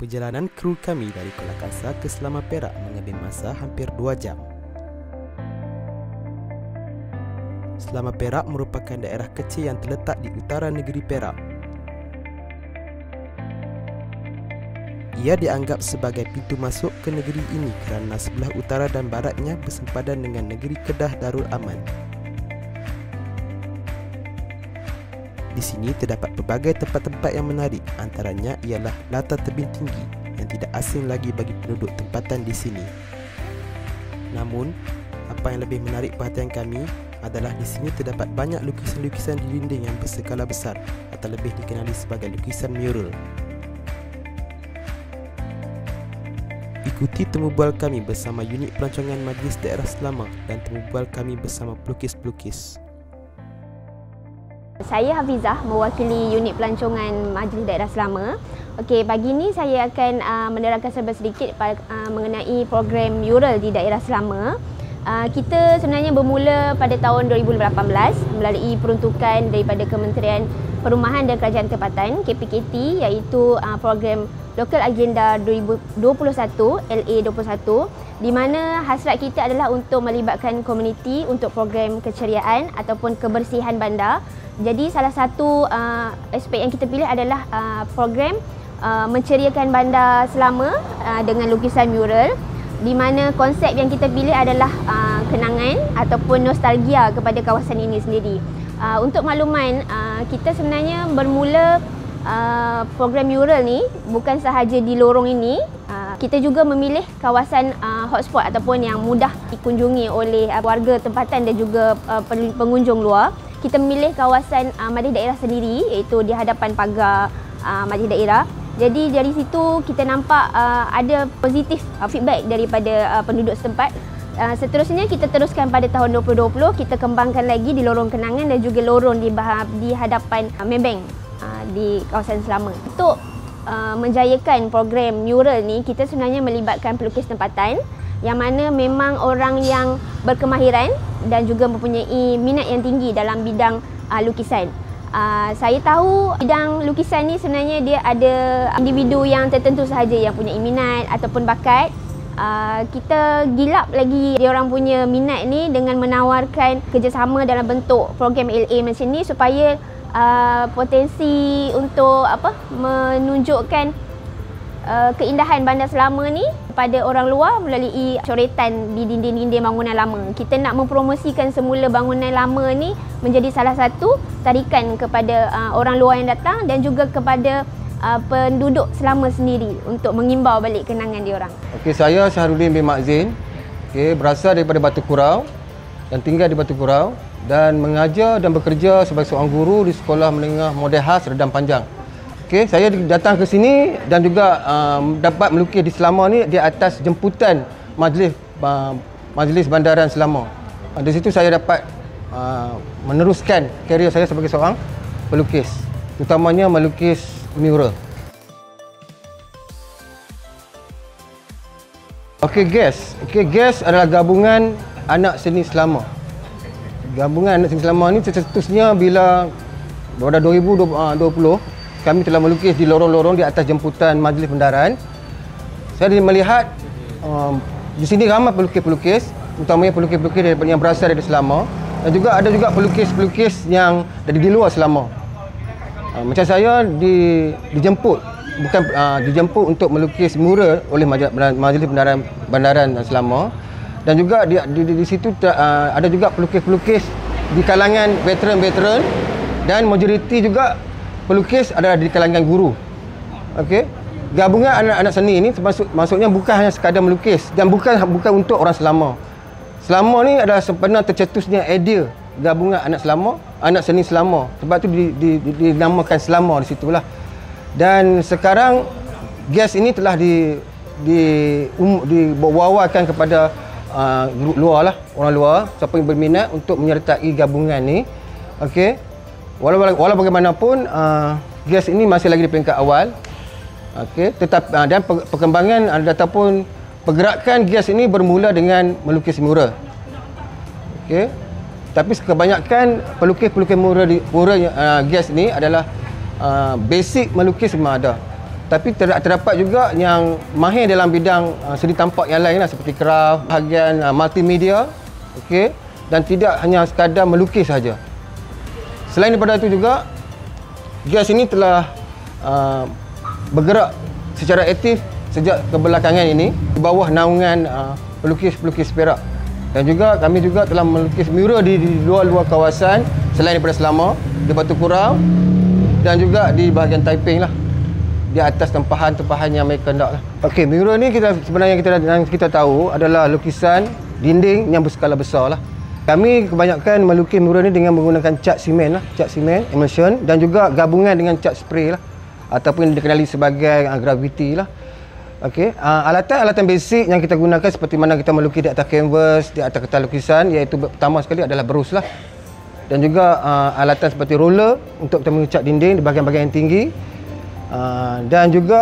Perjalanan kru kami dari Kuala Kangsar ke Selama Perak mengambil masa hampir 2 jam. Selama Perak merupakan daerah kecil yang terletak di utara negeri Perak. Ia dianggap sebagai pintu masuk ke negeri ini kerana sebelah utara dan baratnya bersempadan dengan negeri Kedah Darul Aman. Di sini terdapat pelbagai tempat-tempat yang menarik, antaranya ialah latar tebing tinggi yang tidak asing lagi bagi penduduk tempatan di sini. Namun, apa yang lebih menarik perhatian kami adalah di sini terdapat banyak lukisan-lukisan di dinding yang berskala besar atau lebih dikenali sebagai lukisan mural. Ikuti temu bual kami bersama unit pelancongan Majlis Daerah Selama dan temu bual kami bersama pelukis-pelukis. Saya Hafizah, mewakili unit pelancongan Majlis Daerah Selama. Okey, pagi ini saya akan menerangkan sedikit mengenai program mural di Daerah Selama. Kita sebenarnya bermula pada tahun 2018 melalui peruntukan daripada Kementerian Perumahan dan Kerajaan Tempatan KPKT, iaitu program Local Agenda 2021 LA21, di mana hasrat kita adalah untuk melibatkan komuniti untuk program keceriaan ataupun kebersihan bandar. Jadi salah satu aspek yang kita pilih adalah program menceriakan bandar Selama dengan lukisan mural, di mana konsep yang kita pilih adalah kenangan ataupun nostalgia kepada kawasan ini sendiri. Untuk makluman, kita sebenarnya bermula program mural ni bukan sahaja di lorong ini. Kita juga memilih kawasan hotspot ataupun yang mudah dikunjungi oleh warga tempatan dan juga pengunjung luar. Kita memilih kawasan Majlis Daerah sendiri, iaitu di hadapan pagar Majlis Daerah. Jadi dari situ kita nampak ada positif feedback daripada penduduk setempat. Seterusnya kita teruskan pada tahun 2020, kita kembangkan lagi di lorong kenangan dan juga lorong di hadapan Maybank di kawasan Selama. Untuk menjayakan program mural ni, kita sebenarnya melibatkan pelukis tempatan yang mana memang orang yang berkemahiran dan juga mempunyai minat yang tinggi dalam bidang lukisan. Saya tahu bidang lukisan ni sebenarnya dia ada individu yang tertentu sahaja yang punya minat ataupun bakat. Kita gilap lagi dia orang punya minat ni dengan menawarkan kerjasama dalam bentuk program LA macam ni supaya potensi untuk menunjukkan keindahan bandar Selama ni kepada orang luar melalui coretan di dinding-dinding bangunan lama. Kita nak mempromosikan semula bangunan lama ni menjadi salah satu tarikan kepada orang luar yang datang dan juga kepada penduduk Selama sendiri untuk mengimbau balik kenangan diorang. Okey, saya Syahrudin bin Mak Zain. Okey, berasal daripada Batu Kurau dan tinggal di Batu Kurau dan mengajar dan bekerja sebagai seorang guru di Sekolah Menengah Model Khas Redang Panjang. Okey, saya datang ke sini dan juga dapat melukis di Selama ni di atas jemputan Majlis Bandaran Selama. Di situ saya dapat meneruskan karier saya sebagai seorang pelukis, terutamanya melukis mural. Okey, GAS adalah gabungan anak seni Selama. Gabungan anak seni Selama ni seterusnya bila pada 2020 kami telah melukis di lorong-lorong di atas jemputan Majlis Bandaran. Saya melihat di sini ramai pelukis-pelukis, utamanya pelukis-pelukis yang berasal dari Selama, dan juga ada juga pelukis-pelukis yang dari di luar Selama. Macam saya dijemput untuk melukis mural oleh Majlis Bandaran Selama, dan juga di situ ada juga pelukis-pelukis di kalangan veteran-veteran, dan majoriti juga pelukis adalah di kalangan guru. Okey. Gabungan anak-anak seni ini maksudnya bukan hanya sekadar melukis dan bukan untuk orang Selama. Selama ni adalah sebenarnya tercetusnya idea gabungan anak seni Selama. Sebab tu dinamakan Selama di situlah. Dan sekarang GAS ini telah dibawakan kepada luar lah, orang luar, siapa yang berminat untuk menyertai gabungan ni. Okey. Walau bagaimanapun GAS ini masih lagi di peringkat awal. Okey, dan perkembangan ataupun pergerakan GAS ini bermula dengan melukis mural. Okey. Tapi kebanyakan pelukis-pelukis mural GAS ni adalah basic melukis memang ada. Tapi terdapat juga yang mahir dalam bidang seni tampak yang lain lah, seperti craft, bahagian multimedia, okey, dan tidak hanya sekadar melukis saja. Selain daripada itu juga, GES ini telah bergerak secara aktif sejak kebelakangan ini di bawah naungan pelukis-pelukis Perak. Dan juga kami juga telah melukis mural di luar-luar kawasan selain daripada Selama, di Batu Kurau dan juga di bahagian Taiping lah, di atas tempahan-tempahan yang mereka nak lah. Okey, mural ni sebenarnya kita tahu adalah lukisan dinding yang berskala besar lah. Kami kebanyakan melukis mural ni dengan menggunakan cat simen lah, cat simen, emulsion, dan juga gabungan dengan cat spray lah, ataupun dikenali sebagai gravity lah. Okey, alatan-alatan basic yang kita gunakan seperti mana kita melukis di atas kanvas, di atas kertas lukisan, iaitu pertama sekali adalah berus lah. Dan juga alatan seperti roller untuk kita mengecat dinding di bahagian-bahagian yang tinggi. Dan juga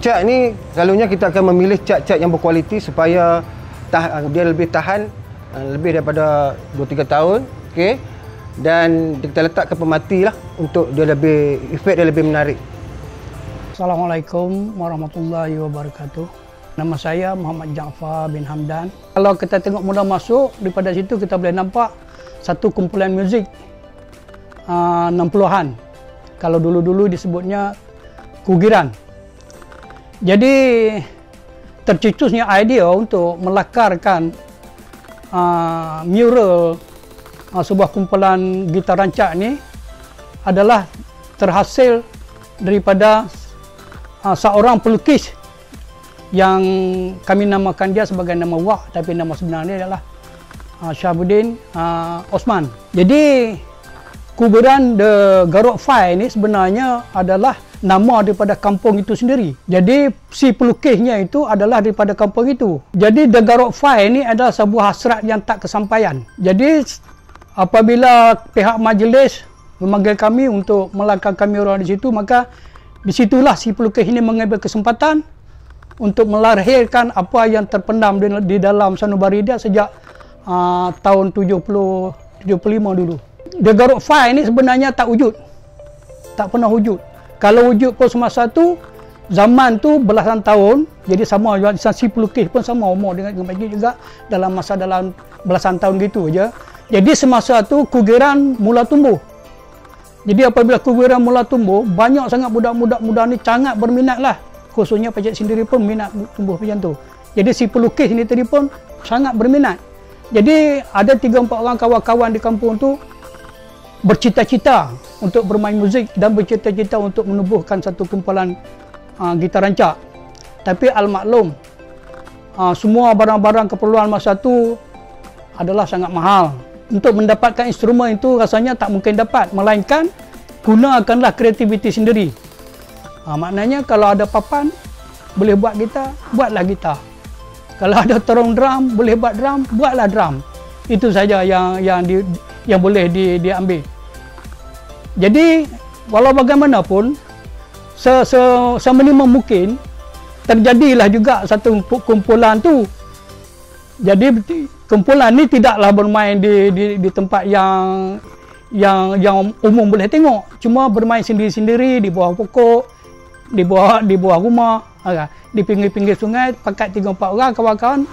cat ni selalunya kita akan memilih cat-cat yang berkualiti supaya dia lebih tahan lebih daripada 2-3 tahun, okey. Dan kita letakkan pemati lah untuk dia lebih efek dia lebih menarik. Assalamualaikum warahmatullahi wabarakatuh. Nama saya Muhammad Jaafar bin Hamdan. Kalau kita tengok mula masuk, daripada situ kita boleh nampak satu kumpulan muzik 60-an. Kalau dulu-dulu disebutnya kugiran. Jadi tercetusnya idea untuk melakarkan mural sebuah kumpulan gitar rancak ni adalah terhasil daripada seorang pelukis yang kami namakan dia sebagai nama Wak, tapi nama sebenarnya adalah Syahabuddin Osman. Jadi kuburan The Garuk Fai ini sebenarnya adalah nama daripada kampung itu sendiri. Jadi si pelukisnya itu adalah daripada kampung itu. Jadi The Garuk Fai ini adalah sebuah hasrat yang tak kesampaian. Jadi apabila pihak majlis memanggil kami untuk melakukan mural di situ, maka disitulah si pelukis ini mengambil kesempatan untuk melahirkan apa yang terpendam di dalam sanubari dia sejak tahun 75 dulu. The Garuk Fai ini sebenarnya tak wujud. Tak pernah wujud. Kalau wujud pun semasa tu, zaman tu belasan tahun, jadi sama si pelukis pun sama umur dengan Majid juga, dalam belasan tahun gitu aja. Jadi semasa tu kugiran mula tumbuh. Jadi apabila kugiran mula tumbuh, banyak sangat budak-budak muda ni sangat berminat lah. Khususnya Pajak sendiri pun minat tumbuh macam tu. Jadi si pelukis ni tadi pun sangat berminat. Jadi ada 3-4 orang kawan-kawan di kampung tu bercita-cita untuk bermain muzik dan bercita-cita untuk menubuhkan satu kumpulan gitar rancak. Tapi al-maklum, semua barang-barang keperluan masa tu adalah sangat mahal. Untuk mendapatkan instrumen itu rasanya tak mungkin dapat, melainkan gunakanlah kreativiti sendiri. Maknanya kalau ada papan boleh buat gitar, buatlah gitar. Kalau ada terong drum boleh buat drum, buatlah drum. Itu saja yang boleh diambil. Jadi walau bagaimanapun, seminimum mungkin terjadilah juga satu kumpulan tu. Jadi kumpulan ni tidaklah bermain di tempat yang umum boleh tengok. Cuma bermain sendiri-sendiri di bawah pokok, di bawah rumah, di pinggir-pinggir sungai, pakat 3-4 orang kawan-kawan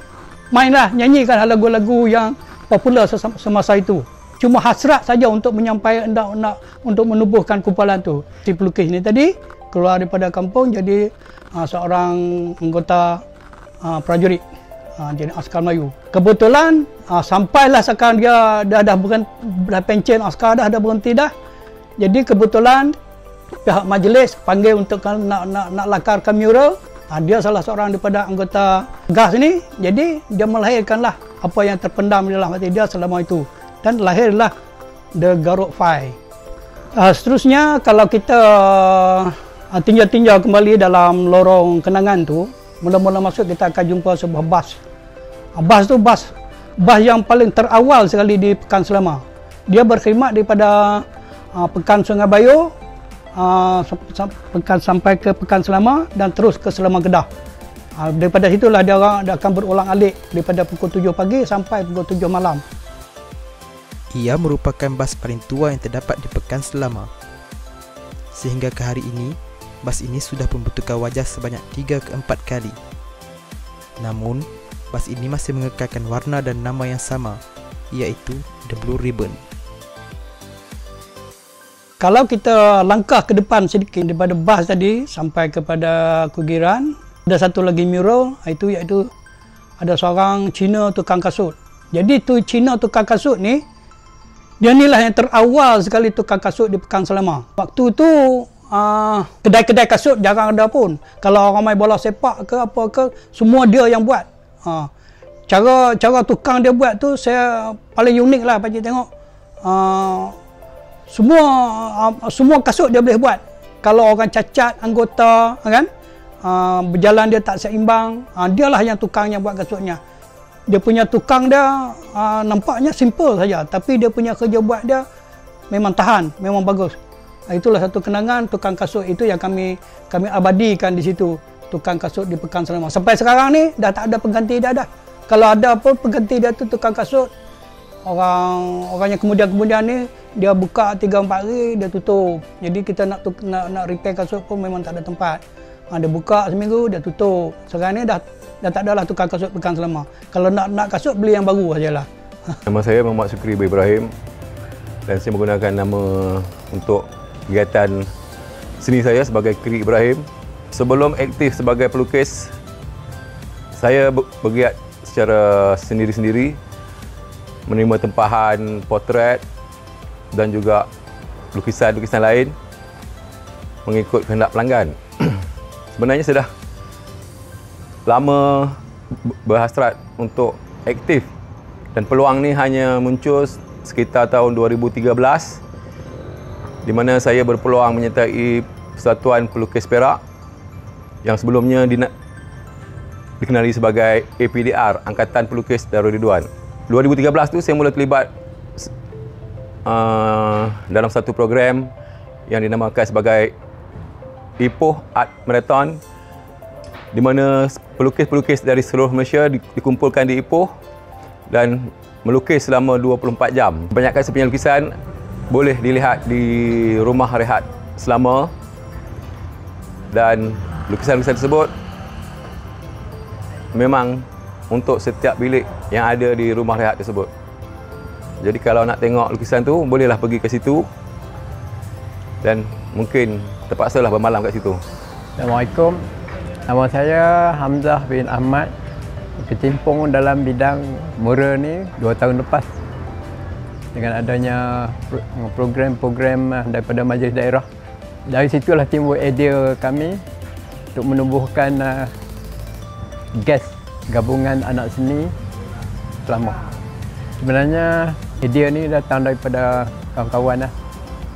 mainlah, nyanyikan lagu-lagu yang popular semasa itu. Cuma hasrat saja untuk menyampaikan nak untuk menubuhkan kumpulan tu. Si pelukis ni tadi keluar daripada kampung jadi seorang anggota prajurit, jadi askar Melayu. Kebetulan sampailah sekarang dia dah pencen askar dah berhenti dah. Jadi kebetulan pihak majlis panggil untuk nak lakarkan mural. Dia salah seorang daripada anggota GAS ni. Jadi dia melahirkanlah apa yang terpendam dalam hati dia selama itu. Dan lahirlah The Garuk Fai. Seterusnya kalau kita tinjau kembali dalam lorong kenangan tu, mula-mula masuk kita akan jumpa sebuah bas. Bas tu bas yang paling terawal sekali di Pekan Selama. Dia berkhidmat daripada Pekan Sungai Bayur sampai ke Pekan Selama dan terus ke Selama Kedah. Daripada situlah dia akan berulang-alik daripada pukul 7 pagi sampai pukul 7 malam. Ia merupakan bas paling tua yang terdapat di Pekan Selama. sehingga ke hari ini bas ini sudah membutuhkan wajah sebanyak 3 ke 4 kali. Namun, bas ini masih mengekalkan warna dan nama yang sama, iaitu The Blue Ribbon. Kalau kita langkah ke depan sedikit daripada bas tadi sampai kepada Kugiran, ada satu lagi mural, iaitu ada seorang Cina tukang kasut. Jadi tu Cina tukang kasut ni, dia inilah yang terawal sekali tukang kasut di Pekan Selama. Waktu tu kedai-kedai kasut jarang ada pun. Kalau orang main bola sepak ke apa ke, semua dia yang buat. Cara tukang dia buat tu saya paling unik lah pakcik tengok. Semua kasut dia boleh buat. Kalau orang cacat anggota kan, berjalan dia tak seimbang, dialah yang tukangnya buat kasutnya. Dia punya tukang dia nampaknya simple saja, tapi dia punya kerja buat dia memang tahan, memang bagus. Itulah satu kenangan tukang kasut itu yang kami abadikan di situ, tukang kasut di Pekan Selama. Sampai sekarang ni dah tak ada pengganti dia dah. Kalau ada pun pengganti dia tu tukang kasut, orang yang kemudian ni dia buka 3-4 hari dia tutup. Jadi kita nak repair kasut pun memang tak ada tempat. Dia buka seminggu dia tutup. Sekarang ni dah tak adalah tukang kasut Pekan Selama. Kalau nak kasut beli yang baru sajalah. Nama saya Muhammad Sukri Ibrahim dan saya menggunakan nama untuk kegiatan seni saya sebagai Kri Ibrahim. Sebelum aktif sebagai pelukis, saya bergiat secara sendiri-sendiri, menerima tempahan potret dan juga lukisan-lukisan lain mengikut kehendak pelanggan. Sebenarnya sudah lama berhasrat untuk aktif dan peluang ni hanya muncul sekitar tahun 2013 di mana saya berpeluang menyertai Persatuan Pelukis Perak yang sebelumnya dikenali sebagai APDR, Angkatan Pelukis Darul Ridwan. 2013 tu saya mula terlibat dalam satu program yang dinamakan sebagai Ipoh Art Marathon, di mana pelukis-pelukis dari seluruh Malaysia dikumpulkan di Ipoh dan melukis selama 24 jam. Kebanyakan saya punya lukisan boleh dilihat di rumah rehat Selama, dan lukisan-lukisan tersebut memang untuk setiap bilik yang ada di rumah rehat tersebut. Jadi kalau nak tengok lukisan tu, bolehlah pergi ke situ dan mungkin terpaksalah bermalam kat situ. Assalamualaikum. Nama saya Hamzah bin Ahmad. Kecimpung dalam bidang mural ni 2 tahun lepas. Dengan adanya program-program daripada majlis daerah. Dari situlah timbul idea kami untuk menubuhkan GAS, Gabungan Anak Seni Selama. Sebenarnya idea ni datang daripada kawan-kawan lah.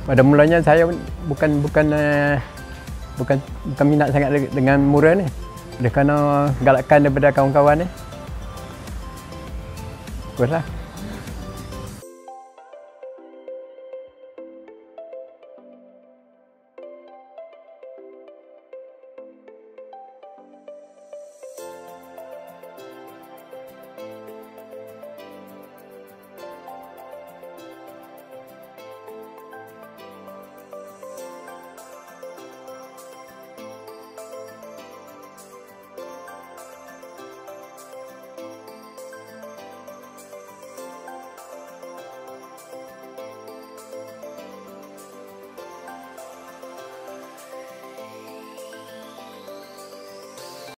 Pada mulanya saya bukan minat sangat dengan mural ni. Oleh kerana galakan daripada kawan-kawan ni. Baguslah.